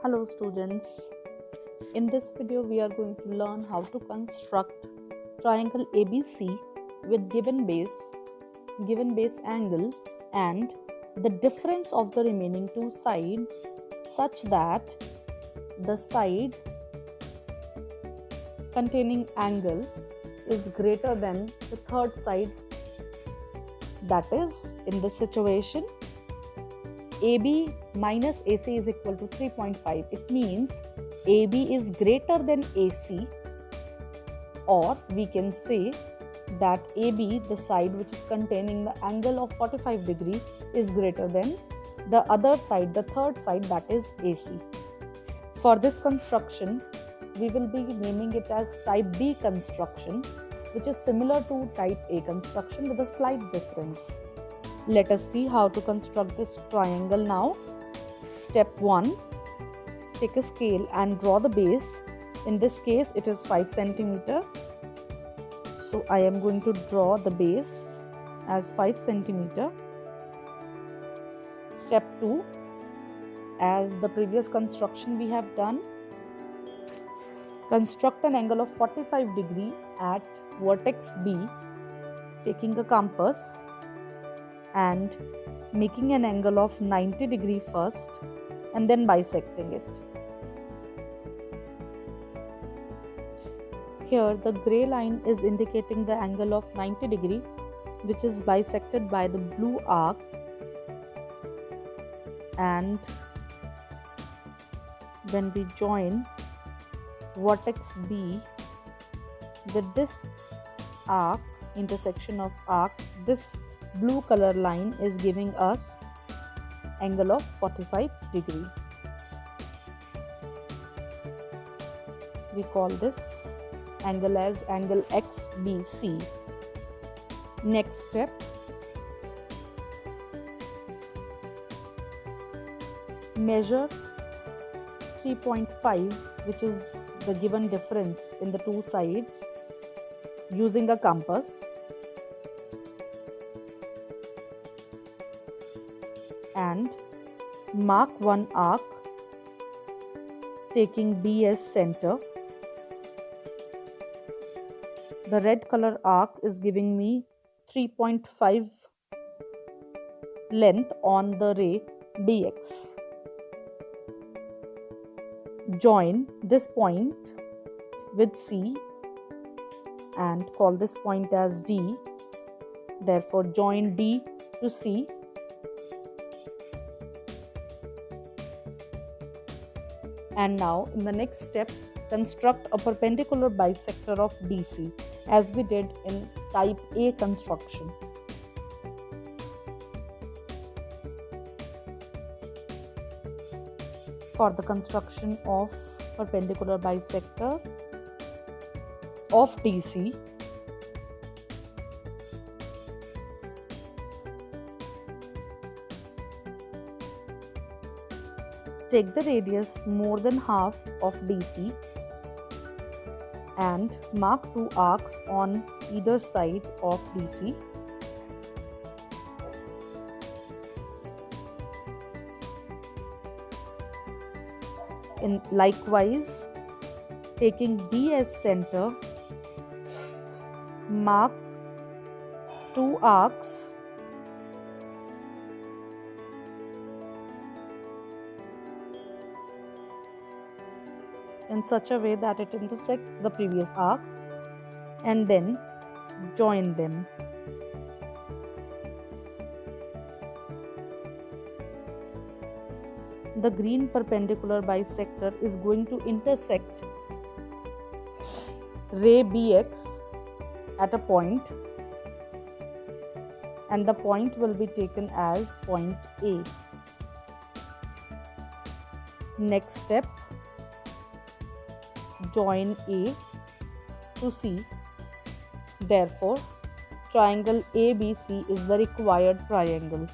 Hello students, in this video we are going to learn how to construct triangle ABC with given base angle and the difference of the remaining two sides such that the side containing angle is greater than the third side. That is, in this situation, AB minus AC is equal to 3.5. It means AB is greater than AC, or we can say that AB, the side which is containing the angle of 45 degree, is greater than the other side, the third side, that is AC. For this construction, we will be naming it as type B construction, which is similar to type A construction with a slight difference. Let us see how to construct this triangle now. Step 1. Take a scale and draw the base. In this case, it is 5 cm. So I am going to draw the base as 5 cm. Step 2. As the previous construction we have done, construct an angle of 45 degree at vertex B, taking a compass and making an angle of 90 degree first and then bisecting it. Here the gray line is indicating the angle of 90 degree, which is bisected by the blue arc, and when we join vertex B with this arc, intersection of arc, this blue color line is giving us angle of 45 degree. We call this angle as angle XBC. Next step, measure 3.5, which is the given difference in the two sides, using a compass, and mark one arc, taking B as center. The red color arc is giving me 3.5 length on the ray BX. Join this point with C and call this point as D. Therefore, join D to C. And now, in the next step, construct a perpendicular bisector of DC, as we did in type A construction. For the construction of perpendicular bisector of DC, take the radius more than half of DC and mark two arcs on either side of DC. And likewise, taking D as center, mark two arcs in such a way that it intersects the previous arc, and then join them. The green perpendicular bisector is going to intersect ray BX at a point, and the point will be taken as point A. Next step, join A to C. Therefore, triangle ABC is the required triangle.